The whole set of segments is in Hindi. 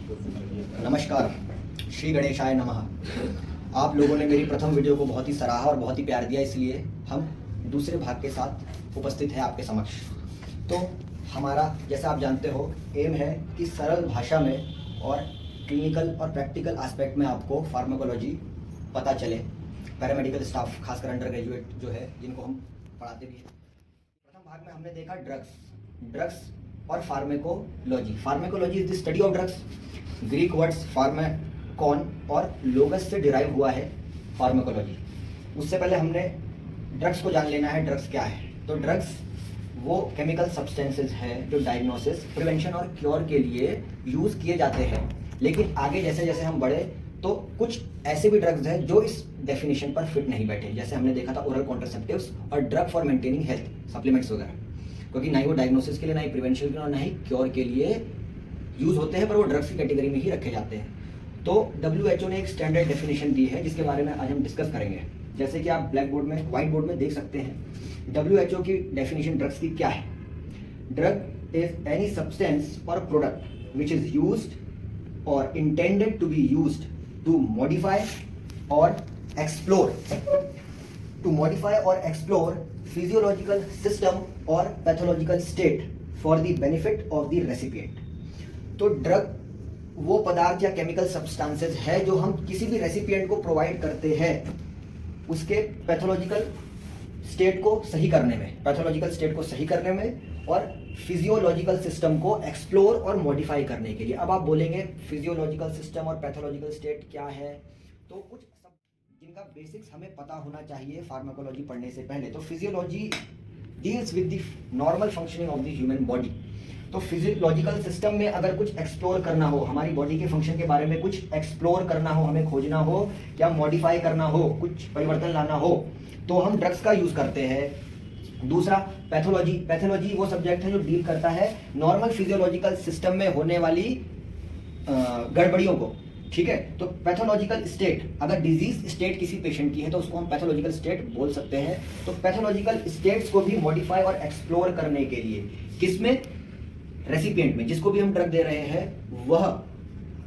नमस्कार, श्री गणेशाय नमः। आप लोगों ने मेरी प्रथम वीडियो को बहुत ही सराहा और बहुत ही प्यार दिया, इसलिए हम दूसरे भाग के साथ उपस्थित हैं आपके समक्ष। तो हमारा, जैसा आप जानते हो, एम है कि सरल भाषा में और क्लिनिकल और प्रैक्टिकल एस्पेक्ट में आपको फार्माकोलॉजी पता चले। पैरामेडिकल स्टाफ, खासकर अंडर ग्रेजुएट जो है, जिनको हम पढ़ाते भी हैं। प्रथम भाग में हमने देखा ड्रग्स और pharmacology. Pharmacology is the study of drugs. Greek words pharmakon और लोगस से डिराइव हुआ है फार्मेकोलॉजी। उससे पहले हमने ड्रग्स को जान लेना है, ड्रग्स क्या है। तो ड्रग्स वो केमिकल सब्सटेंसेस है जो डायग्नोसिस, प्रिवेंशन और क्योर के लिए यूज़ किए जाते हैं। लेकिन आगे जैसे जैसे हम बढ़े तो कुछ ऐसे भी ड्रग्स हैं जो इस डेफिनेशन पर फिट नहीं बैठे। जैसे हमने देखा था ओरल कॉन्ट्रासेप्टिव्स और drug for maintaining health, supplements वगैरह, क्योंकि ना ही वो डायग्नोसिस के लिए, ना ही प्रिवेंशन के लिए, ना ही क्योर के लिए यूज़ होते हैं, पर वो ड्रग्स की कैटेगरी में ही रखे जाते हैं। तो WHO ने एक स्टैंडर्ड डेफिनेशन दी है जिसके बारे में आज हम डिस्कस करेंगे। जैसे कि आप ब्लैक बोर्ड में, व्हाइट बोर्ड में देख सकते हैं, WHO की डेफिनेशन ड्रग्स की क्या है। Drug is any substance or product which is used or intended to be used to modify or explore physiological system or pathological state for the benefit of the recipient. तो ड्रग वो पदार्थ या केमिकल सब्सटेंसेस है जो हम किसी भी रेसिपिएंट को प्रोवाइड करते हैं उसके पैथोलॉजिकल स्टेट को सही करने में और फिजियोलॉजिकल सिस्टम को एक्सप्लोर और मॉडिफाई करने के लिए। अब आप बोलेंगे physiological system or pathological state क्या है, तो कुछ सब जिनका बेसिक्स हमें पता होना चाहिए फार्माकोलॉजी पढ़ने से पहले। तो physiology deals with the normal functioning of the human body. तो फिजियोलॉजिकल सिस्टम में अगर कुछ एक्सप्लोर करना हो, हमारी बॉडी के फंक्शन के बारे में कुछ एक्सप्लोर करना हो, हमें खोजना हो या मॉडिफाई करना हो, कुछ परिवर्तन लाना हो, तो हम ड्रग्स का यूज करते हैं। दूसरा पैथोलॉजी वो सब्जेक्ट है जो डील करता है नॉर्मल फिजियोलॉजिकल सिस्टम में होने वाली गड़बड़ियों को। ठीक है, तो पैथोलॉजिकल स्टेट, अगर डिजीज स्टेट किसी पेशेंट की है तो उसको हम पैथोलॉजिकल स्टेट बोल सकते हैं। तो पैथोलॉजिकल स्टेट्स को भी मॉडिफाई और एक्सप्लोर करने के लिए, किसमें, रेसिपिएंट में, जिसको भी हम ड्रग दे रहे हैं, वह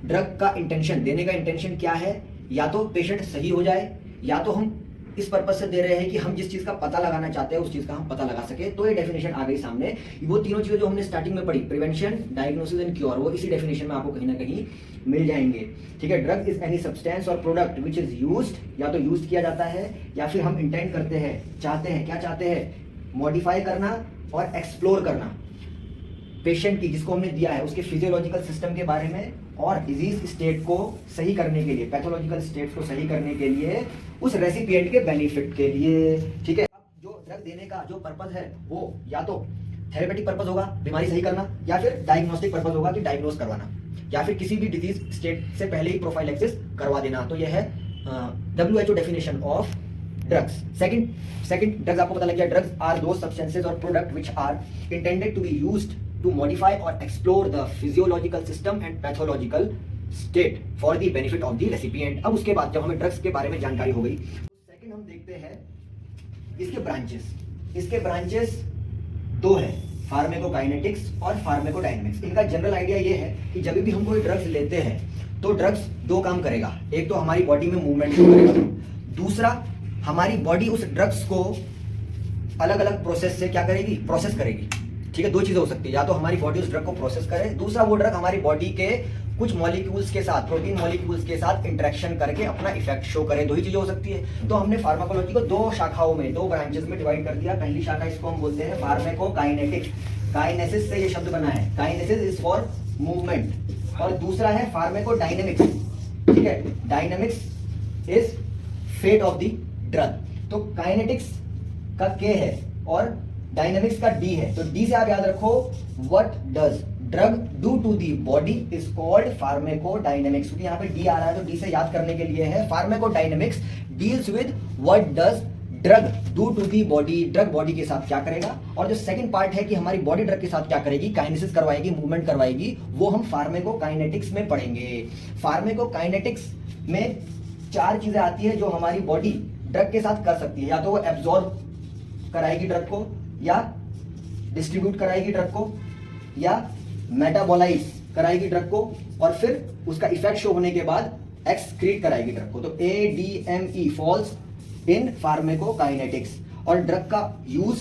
ड्रग का इंटेंशन, देने का इंटेंशन क्या है, या तो पेशेंट सही हो जाए, या तो हम इस पर्पज से दे रहे हैं कि हम जिस चीज का पता लगाना चाहते हैं उस चीज का हम पता लगा सके। तो ये डेफिनेशन आ गई सामने। वो तीनों चीजें जो हमने स्टार्टिंग में पढ़ी, प्रिवेंशन, डायग्नोसिस एंड क्योर, वो इसी डेफिनेशन में आपको कहीं ना कहीं मिल जाएंगे। ठीक है, drug is any substance or product which is used, या तो यूज किया जाता है या फिर हम इंटेंड करते हैं, चाहते हैं, क्या चाहते हैं, मॉडिफाई करना और एक्सप्लोर करना पेशेंट की, जिसको हमने दिया है, उसके फिजियोलॉजिकल सिस्टम के बारे में और डिजीज स्टेट को सही करने के लिए, पैथोलॉजिकल स्टेट को सही करने के लिए, उस रेसिपिएंट के बेनिफिट के लिए। ठीक है, अब जो ड्रग देने का जो पर्पज है वो या तो थेरेपेटिक पर्पज होगा, बीमारी सही करना, या फिर डायग्नोस्टिक पर्पज होगा कि डायग्नोस करवाना, या फिर किसी भी डिजीज स्टेट से पहले ही प्रोफाइलैक्सिस करवा देना। तो यह है WHO definition of drugs. Second drugs आपको पता लग गया। Drugs are the substances or product which are intended to be used to modify or explore the physiological system and pathological state for the benefit of the recipient। अब उसके बाद जब हमें ड्रग्स के बारे में जानकारी हो गई, तो सेकंड हम देखते हैं इसके ब्रांचेस दो हैं, फार्मेकोकाइनेटिक्स और फार्मेकोडायनेमिक्स। इनका जनरल आइडिया ये है कि जब भी हम कोई ड्रग्स लेते हैं तो ड्रग्स दो काम करेगा। एक तो हमारी बॉडी में मूवमेंट करेगा, दूसरा हमारी बॉडी उस ड्रग्स को अलग अलग प्रोसेस से क्या करेगी, प्रोसेस करेगी। ठीक है, दो चीजें हो सकती है, या तो हमारी बॉडी उस ड्रग को प्रोसेस करे, दूसरा वो ड्रग हमारी बॉडी के कुछ मॉलिक्यूल्स के साथ, प्रोटीन मॉलिक्यूल्स के साथ इंटरेक्शन करके अपना इफेक्ट शो करे। दो ही चीजें हो सकती है। तो हमने फार्माकोलॉजी को दो शाखाओं में, दो ब्रांचेस में डिवाइड कर दिया। पहली शाखा इसको हम बोलते हैं फार्मेकोकाइनेटिक, काइनेसिस से ये शब्द बना है, काइनेसिस इज फॉर मूवमेंट, और दूसरा है फार्मेकोडायनेमिक्स। ठीक है, dynamics is fate of the drug. तो काइनेटिक्स का के है और डायनेमिक्स का डी है। तो डी से आप याद रखो, what does drug do to the body is called pharmacodynamics. क्योंकि यहाँ पे डी आ रहा है तो डी से याद करने के लिए है। Pharmacodynamics deals with what does drug do to the body, drug body के साथ क्या करेगा। और जो सेकंड पार्ट है कि हमारी बॉडी ड्रग के साथ क्या करेगी, काइनेसिस करवाएगी, मूवमेंट करवाएगी, वो हम फार्मेकोकाइनेटिक्स में पढ़ेंगे। फार्मेकोकाइनेटिक्स में चार चीजें आती है जो हमारी बॉडी ड्रग के साथ कर सकती है। या तो वो एब्जॉर्ब कराएगी ड्रग को, या डिस्ट्रीब्यूट कराएगी ड्रग को, या मेटाबोलाइज कराएगी ड्रग को और फिर उसका इफेक्ट शो होने के बाद एक्सक्रीट कराएगी ड्रग को। तो ADME फॉल्स इन फार्माकोकाइनेटिक्स। और ड्रग का यूज,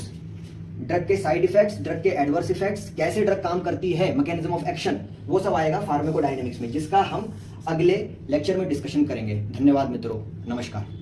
ड्रग के साइड इफेक्ट्स, ड्रग के एडवर्स इफेक्ट्स, कैसे ड्रग काम करती है, मैकेनिज्म ऑफ एक्शन, वो सब आएगा फार्माकोडायनेमिक्स में, जिसका हम अगले लेक्चर में डिस्कशन करेंगे। धन्यवाद मित्रों, नमस्कार।